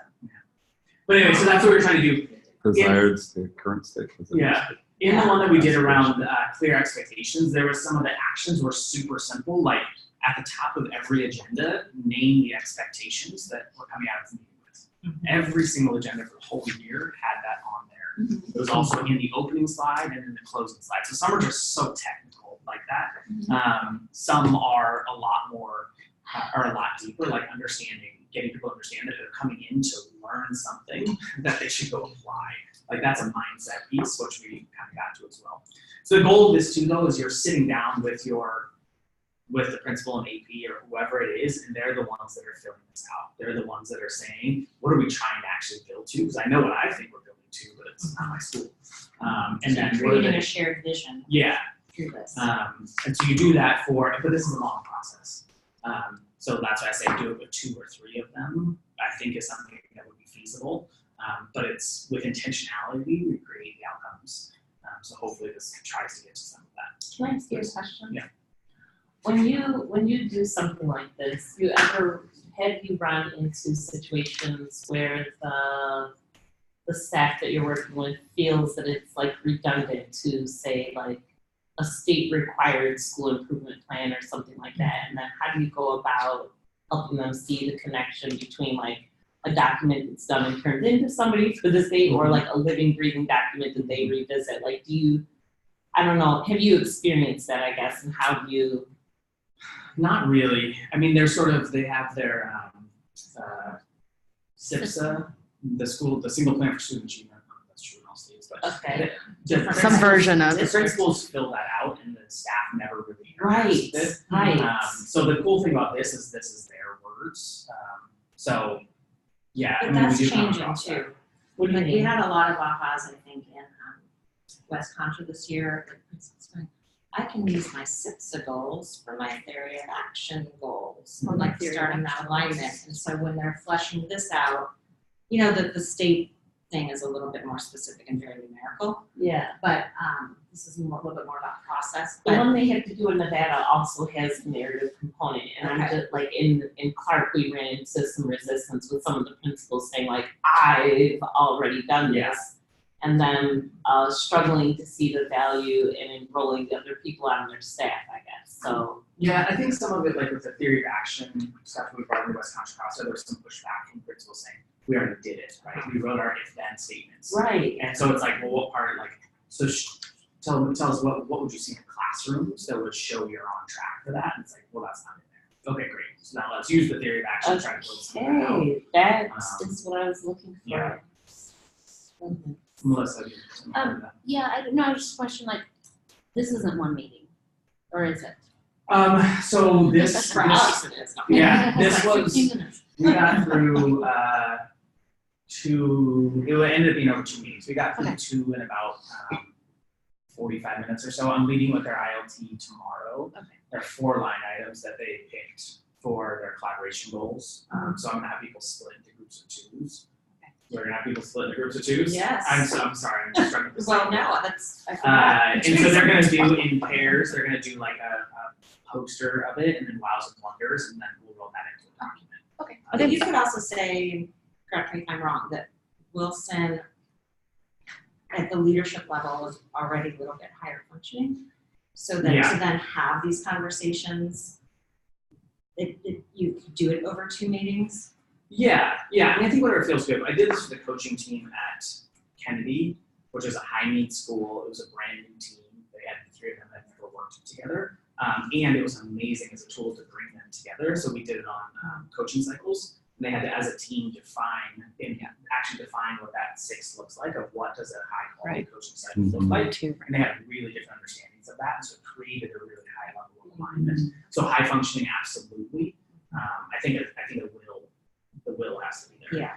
But anyway, so that's what we're trying to do. Desired state, current state. Yeah. In the one that we did around clear expectations, there was some of the actions were super simple, like at the top of every agenda, name the expectations that were coming out of the meeting with. Every single agenda for the whole year had that on there. It was also in the opening slide and in the closing slide. So some are just so technical like that. Some are a lot more, are a lot deeper, like understanding getting people to understand that they're coming in to learn something that they should go apply. Like that's a mindset piece, which we kind of got to as well. So the goal of this too, though, is you're sitting down with the principal and AP or whoever it is, and they're the ones that are filling this out. They're the ones that are saying, what are we trying to actually build to? Because I know what I think we're building to, but it's not my school. And then Creating a shared vision yeah. through this. And so you do that but this is a long process. So that's why I say do it with 2 or 3 of them, I think is something that would be feasible. But it's with intentionality, we create the outcomes. So hopefully this tries to get to some of that. Can I ask you a question? Yeah. When you do something like this, have you run into situations where the staff that you're working with feels that it's like redundant to say like a state required school improvement plan or something like that? And then how do you go about helping them see the connection between like a document that's done and turned into somebody for the state or like a living, breathing document that they revisit? Like I don't know, have you experienced that, I guess, and how do you? Not really. I mean, they have their SIPSA, the single plan for student achievement. I don't know if that's true in all states, but Okay. Some version of the it. principals fill that out, and the staff never really Right, interacts with it. right. So the cool thing about this is their words. So yeah, But I mean, that's we do come changing across that. too. What do you Like, we mean? had a lot of ahas, I think, in West Contra this year. The principal's going, I can use my SIPSA goals for my theory of action goals, or like starting that alignment. And so when they're fleshing this out, you know, the state thing is a little bit more specific and very numerical, Yeah. but this is a little bit more about process. The But one they have to do in Nevada also has the narrative component, and I'm Okay. just like in Clark, we ran into some resistance with some of the principals saying like, I've already done Yeah. this, and then struggling to see the value in enrolling the other people on their staff, I guess. So Yeah, I think some of it, like with the theory of action stuff we brought in West Contra Costa, there was some pushback from principals saying, we already did it, right? We wrote our if-then statements. right, And so it's like, well, what part, like, so tell us what would you see in classrooms that would show you're on track for that? And it's like, well, that's not in there. Okay, great. So now let's use the theory of action to try to build something out. okay, that Um, is what I was looking for. yeah. Mhm. Melissa, you have something on that? Yeah, I don't know, I was just questioning, like, this isn't one meeting, or is it? So this, For us, it is. yeah, this It's like was, 15 minutes. we got through, it ended up being over 2 meetings. We got through Okay. 2 in about 45 minutes or so. I'm meeting with their ILT tomorrow. Okay. There are 4 line items that they picked for their collaboration goals. So I'm gonna have people split into groups of 2s. We're gonna have people split into groups of 2s. Yes. I'm sorry, I'm just trying to. well, no, that's I forgot. And so they're gonna do in pairs, they're gonna do like a poster of it and then wows and wonders, and then we'll roll that into a document. Okay. But you could also say, correct me if I'm wrong, that Wilson at the leadership level is already a little bit higher functioning. So that Yeah. to then have these conversations, you could do it over 2 meetings. Yeah, and I think whatever feels good. I did this for the coaching team at Kennedy, which is a high need school. It was a brand new team. They had the 3 of them that never worked together. And it was amazing as a tool to bring them together. So we did it on coaching cycles. And they had to, as a team, actually define what that 6 looks like, of what does a high quality coaching cycle look like. And they had really different understandings of that. And so it created a really high level of alignment. So high functioning, absolutely. I think the will has to be there. Yeah.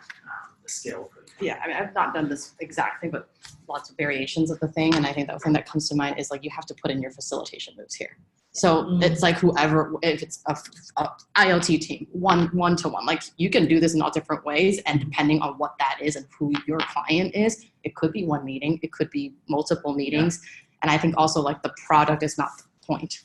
The skill for Yeah, I mean, I've not done this exact thing, but lots of variations of the thing. And I think the thing that comes to mind is like, you have to put in your facilitation moves here. So it's like whoever, if it's a ILT team, one to one, like you can do this in all different ways. And depending on what that is and who your client is, it could be 1 meeting, it could be multiple meetings. And I think also like the product is not the point.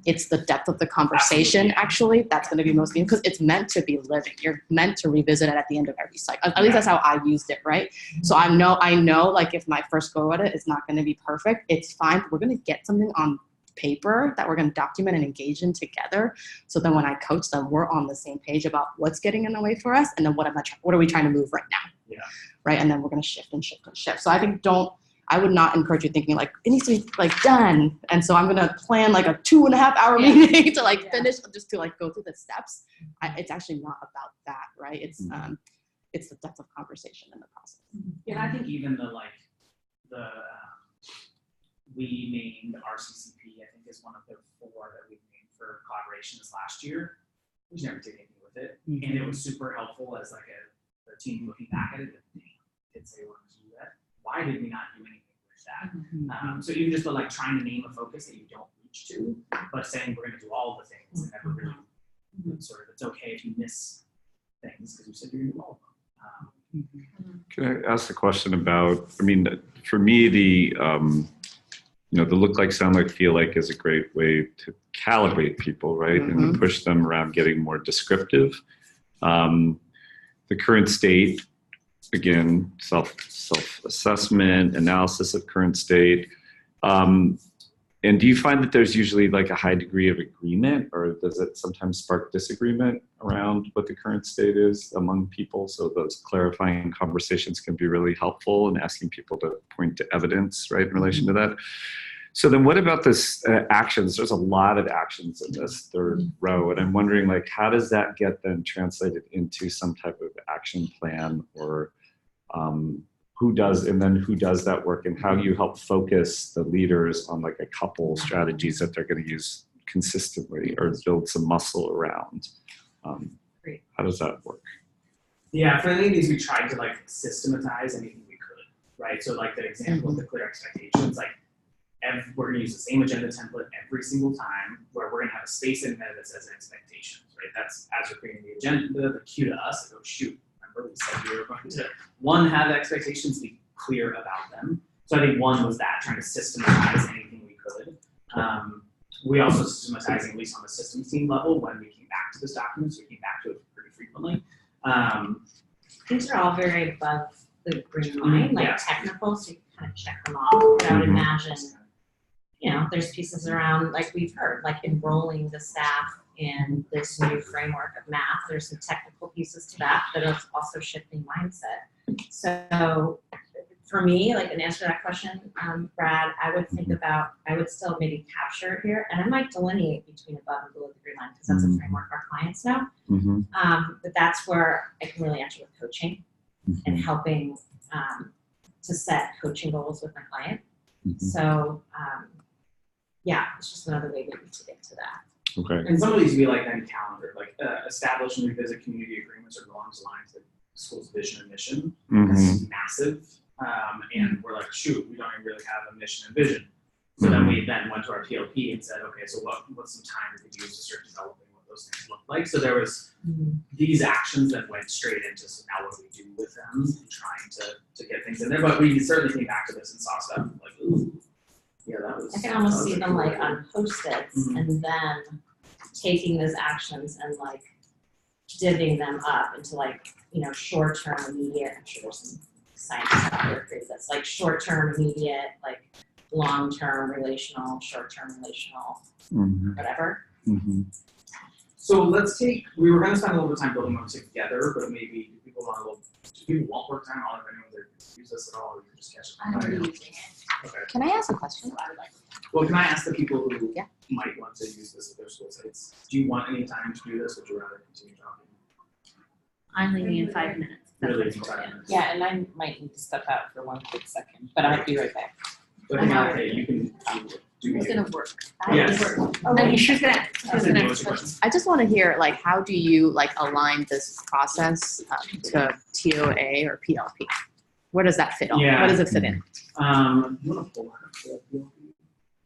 It's the depth of the conversation, actually, that's going to be most because it's meant to be living. You're meant to revisit it at the end of every cycle. At least that's how I used it, right? So I know like if my first go at it is not going to be perfect, it's fine. But we're going to get something on paper that we're going to document and engage in together. So then when I coach them, we're on the same page about what's getting in the way for us, and then what are we trying to move right now? Yeah. Right, and then we're going to shift and shift and shift. So I think don't I would not encourage you thinking like it needs to be like done. And so I'm gonna plan like a 2.5 hour meeting to like finish, just to like go through the steps. It's actually not about that, right? It's the depth of conversation in the process. Yeah, and I think even we named RCCP, I think, is one of the 4 that we named for collaboration this last year. We just never did anything with it. And it was super helpful as like a team looking back at it. Did say we wanted to do that. Why did we not do anything with that? So even just like trying to name a focus that you don't reach to, but saying we're going to do all the things and never really sort of, it's okay if you miss things because you said you're going to do all of them. Can I ask a question about, I mean, for me, the look like, sound like, feel like is a great way to calibrate people, right? And push them around getting more descriptive. The current state, again, self-assessment, analysis of current state. And do you find that there's usually like a high degree of agreement, or does it sometimes spark disagreement around what the current state is among people? So those clarifying conversations can be really helpful in asking people to point to evidence, right, in relation to that. So then what about this actions? There's a lot of actions in this third row, and I'm wondering, like, how does that get then translated into some type of action plan, or who does that work, and how do you help focus the leaders on like a couple strategies that they're going to use consistently or build some muscle around? How does that work? Yeah, for any of these, we tried to like systematize anything we could, right? So like the example of the clear expectations, like we're going to use the same agenda template every single time, where we're going to have a space in there that says expectations, right? That's as we're creating the agenda, the cue to us, like, oh shoot, remember we said we were going to, one, have expectations, be clear about them. So I think one was that, trying to systematize anything we could. We also systematizing, at least on the systems team level, when we came back to this document, so we came back to it pretty frequently. These are all very above the green line, like technical, so you can kind of check them off. But I would imagine, there's pieces around, like we've heard, like enrolling the staff in this new framework of math. There's some technical pieces to that are also shifting mindset. So for me, like an answer to that question, Brad, I would still maybe capture it here, and I might delineate between above and below the green line, because that's a framework our clients know. But that's where I can really answer with coaching and helping to set coaching goals with my client. So it's just another way maybe to get to that. Okay. And some of these would be like then calendar, like establish and revisit community agreements or belongs aligned to the school's vision and mission. That's massive. And we're like, shoot, we don't even really have a mission and vision. So then we went to our PLP and said, okay, so what's some time we could use to start developing what those things look like? So there was these actions that went straight into, so now what do we do with them, and trying to get things in there. But we certainly came back to this and saw stuff like, ooh, yeah, that was. I can almost see them like on Post-its and then taking those actions and like divvying them up into like, short-term, immediate. I'm sure there's some science out there for this, like short-term, immediate, like long-term, relational, short-term, relational, whatever. So we were going to spend a little bit of time building one together, but maybe do people want work time on it? I know they use this at all, or you can just catch it. I'm already using it. Okay. Can I ask a question? Well, can I ask the people who might want to use this at their school sites, do you want any time to do this, or would you rather continue talking? I'm leaving in 5 minutes. Really, 5 minutes. Yeah, and I might need to step out for one quick second, but I'll be right back. But you can do It's it. gonna work. Yes. She's gonna. I just want to hear, like, how do you like align this process to TOA or PLP? Where does that fit on? Yeah. What does it fit in? You want to pull that up?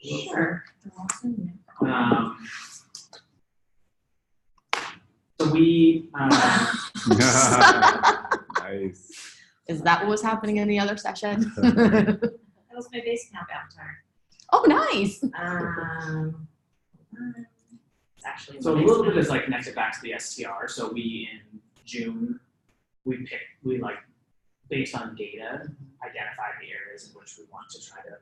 Sure. So we. Nice. Is that what was happening in the other session? That was my base camp avatar. Oh, nice. It's actually. So a little bit is like connected back to the STR. So we in June, we based on data, identified the areas in which we want to try to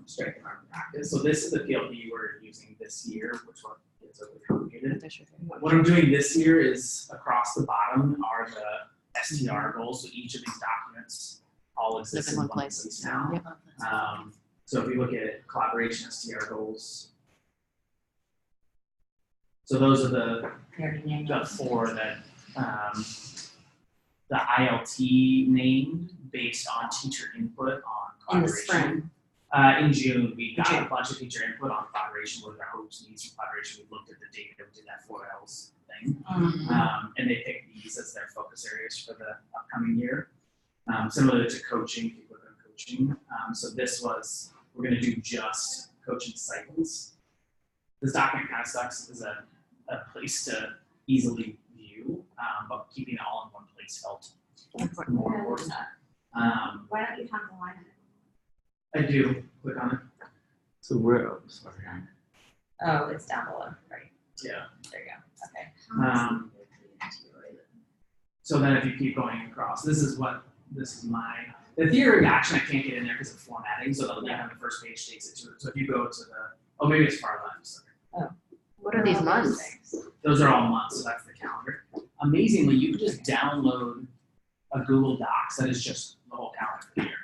strengthen our practice. So this is the PLP we're using this year, which gets overly complicated. What I'm doing this year is across the bottom are the STR goals. So each of these documents all exist Live in in one one place. place now. Yeah. So if we look at collaboration STR goals, so those are the four that the ILT named based on teacher input on In the collaboration. spring. In June, we got a bunch of teacher input on collaboration, what are their hopes, needs for collaboration. We looked at the data, we did that 4Ls thing. And they picked these as their focus areas for the upcoming year. Similar to coaching, people are doing coaching. So this was, we're gonna do just coaching cycles. This document kind of sucks as a place to easily view, but keeping it all in one place felt more important. Why don't you have the line? I do, click on it. So where, sorry. Oh, it's down below, right, Yeah. there you go, okay. So then if you keep going across, this is the theory of action, I can't get in there because of formatting, so the link on the first page takes it to it. So if you go to maybe it's far left, sorry. What are these months? Those are all months, so that's the calendar. Amazingly, you can just download a Google Docs that is just the whole calendar for the year.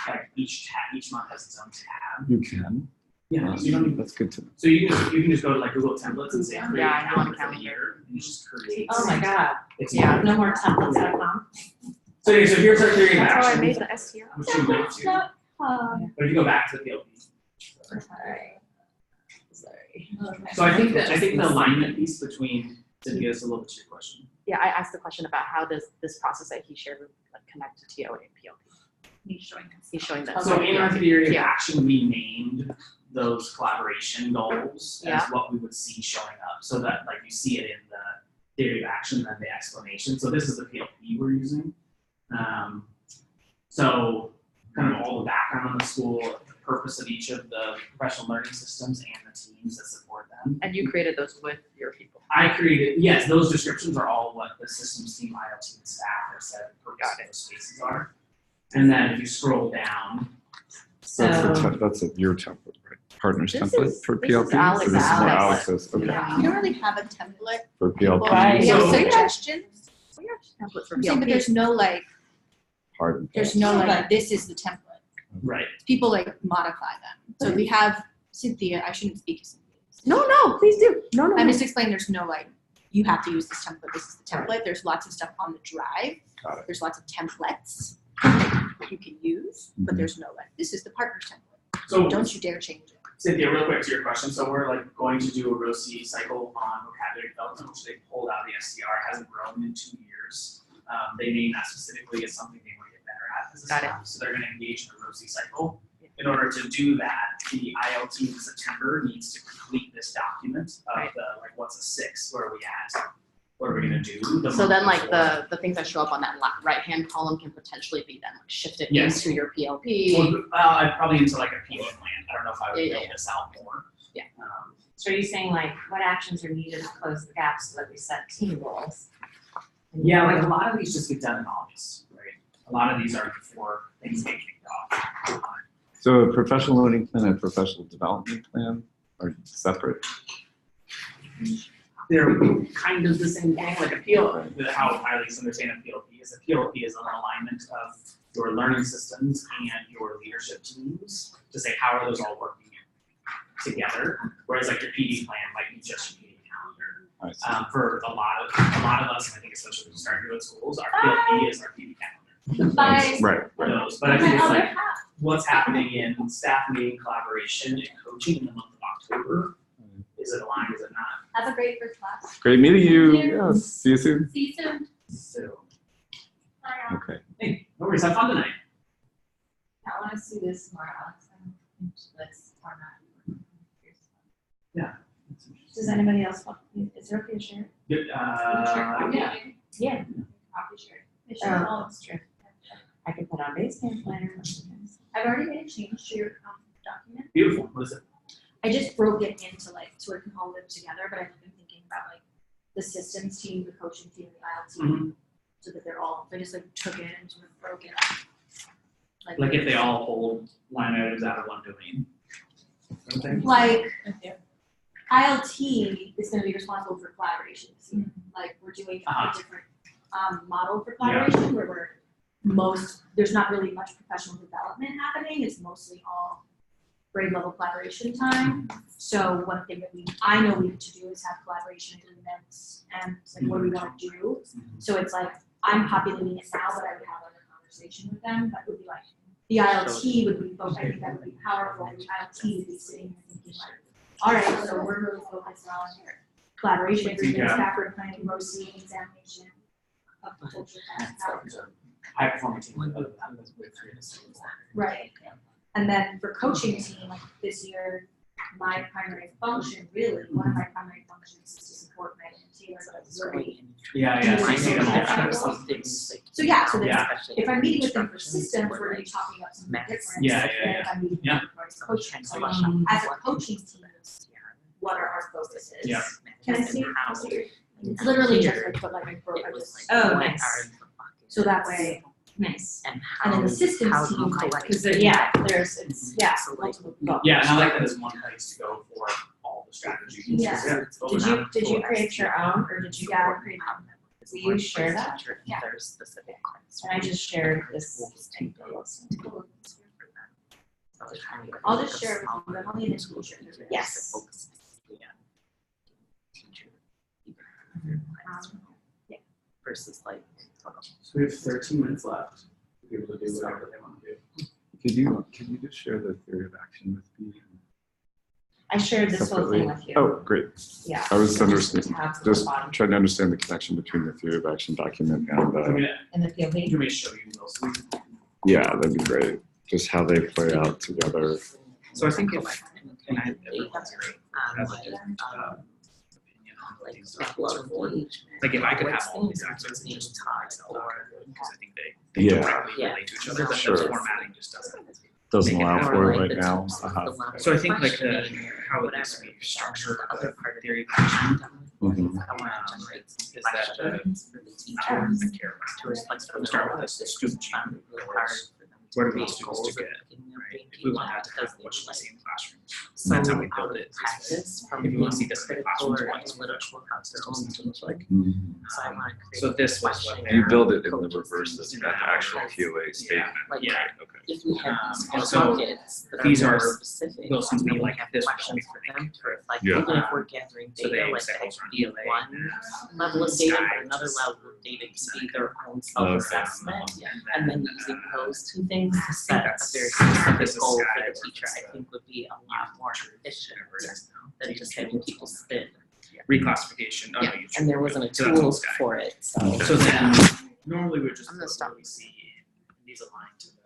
Like each month has its own tab. You can. Yeah, so you don't even, That's good to know. so you can just go to like Google Templates and say create Yeah, a I know, calendar for the year, and you just create. Oh my god, It's Yeah. no more templates.com? So here's our theory of That's how I action. made the STR. Which you went to. But if you go back to the PLP. Sorry. So I think the alignment piece between, to get us a little bit to your question. Yeah, I asked the question about how does this process that he shared with connect to TOA and PLP. He's showing us. He's showing that. So in our theory of Yeah. action, we named those collaboration goals as Yeah. what we would see showing up. So that like you see it in the theory of action, then the explanation. So this is the PLP we're using. So kind of all the background on the school, the purpose of each of the professional learning systems and the teams that support them. And you created those with your people. I created, yes, those descriptions are all what the systems team, ILT, and staff have said the purpose of those spaces are. And then if you scroll down, That's your template, right? Partner's This template is- for this is PLP? So Alex's this is what template. Alex says, okay. Yeah. You don't really have a template. For PLP. Right. We have So- suggestions. We have templates for I'm saying, but PLP. there's no like, Hard. there's no like, this is the template. right, People like modify them. So we have Cynthia, I shouldn't speak to Cynthia. No, please do. No. I'm just explaining there's no like, you have to use this template, this is the template. There's lots of stuff on the drive. Got it. There's lots of templates you can use, but Mhm. there's no like, this is the partner template. so Don't you dare change it. Cynthia, real quick to your question, so we're like going to do a ROSI cycle on vocabulary development, which they pulled out of the STR, hasn't grown in 2 years. They named that specifically as something they want to get better at as a Got it. staff, so they're gonna engage in a ROSI cycle. In order to do that, the ILT in September needs to complete this document of Right. the, like, what's a 6, where are we at? What are we gonna do? The So month then like before. the things that show up on that right-hand column can potentially be then like shifted Yes. into your PLP. Well, I'd probably into like a PD plan, I don't know if I would Yeah, build this out more. Yeah. So are you saying like, what actions are needed to close the gap so that we set team goals? Yeah, like a lot of these just get done in August, right? A lot of these are before things get kicked off. So a professional learning plan and professional development plan are separate? They're kind of the same thing, like a PLP, how I at least understand a PLP is an alignment of your learning systems and your leadership teams to say how are those all working together, whereas like your PD plan might be just your PD calendar. I see. For a lot of us, and I think especially when you start doing schools, our PLP is our PD calendar. Right, right. For those, but I think it's like what's happening in staff meeting, collaboration, and coaching in the month of October. Is it aligned? Is it not? Have a great first class. Great meeting you. Thank you. Yes, see you soon. See you soon. So, Okay. hey, no worries. Have fun tonight. I wanna see this more, Alex, let's format. Does anybody else want, is it okay to share? Good, yeah. Yeah. Copy share. Oh, that's true. I can put on Basecamp Planner. I've already made a change to your document. Beautiful. What is it? I just broke it into like, so it can all live together, but I've been thinking about like the systems team, the coaching team, the IL team, so that they're all, I just like took it and sort of broke it up. Like if they all hold line items out of one domain. Okay. Like, ILT is gonna be responsible for collaboration. Like, we're doing a different model for collaboration where we're there's not really much professional development happening, it's mostly all grade level collaboration time. So one thing that I know we need to do is have collaboration agreements and like what do we want to do. So it's like, I'm populating it now, but I would have like a conversation with them, that would be like, the ILT would be, I think that would be powerful, the ILT would be sitting there thinking like, all right, so we're really focused on collaboration agreements, backward planning, roasting, examination of the culture. High performing team with 3 to 6. Right. And then for coaching team, like this year, my primary function, really, one of my primary functions is to support Megan and Taylor, but it's really. Yeah. I see them all. So yeah, so then Yeah. if I'm meeting with them for systems, we're gonna be talking about something different. Yeah. than if I'm meeting with them for coaching. So as a coaching team, what are our focuses? Yeah. Can I see? It's literally just like, but like I broke, I just like. Oh, nice. So that way, Nice. and then the systems team, because multiple. Yeah, and I like that as one place to go for all the strategies. Yeah. Did you create your own, or did you create? Will you share that? Yeah. And I just shared this. I'll just share it with you, but I'll need to share it. Yes. Versus like. So we have 13 minutes left to be able to do whatever they want to do. Could you just share the theory of action with me? I shared this whole Separately? thing with you. Oh, great. Yeah. I was understanding, Tabs at the just bottom. trying to understand the connection between the theory of action document and, And the POV. You may show you those. yeah, that'd be great. Just how they play out together. So I think if, and I, That's great. opinion on these. Like if I could have all these access and just talk Excel document, because I think they Yeah. directly relate to each other, but Sure. the formatting just doesn't. Doesn't Make it allow happen. for it right now. So I think like how it needs to be structured, the theory of action, Mhm. is that I don't care about. Start with this student champion. Where do we want students to get? Right? If we want that to happen, what should we see in classrooms? So That's how we build it. practice from If you want to see this in the critical classrooms, or what is analytical how to teach like. Mhm. So I want to create. So this was what questioning You build it in the coaches reverse of and that actual POA statement. Like, Yeah. Okay. if we have these And so buckets that these are are more specific, those can be and we like have this would questions be for for them, for like Yeah. even if we're gathering So data, they like say that those could are be DLA, one level of data, Sky, but another just level of data can be their own Okay. self-assessment. And then using those two things to set a that's- very this specific is goal Sky for the versus teacher, I think would be a lot more efficient than just having people spin. reclassification. Oh, no, you And there wasn't a so that's all tool Sky. for it, so. So then normally we would just I'm gonna put stop. what we see these aligned to the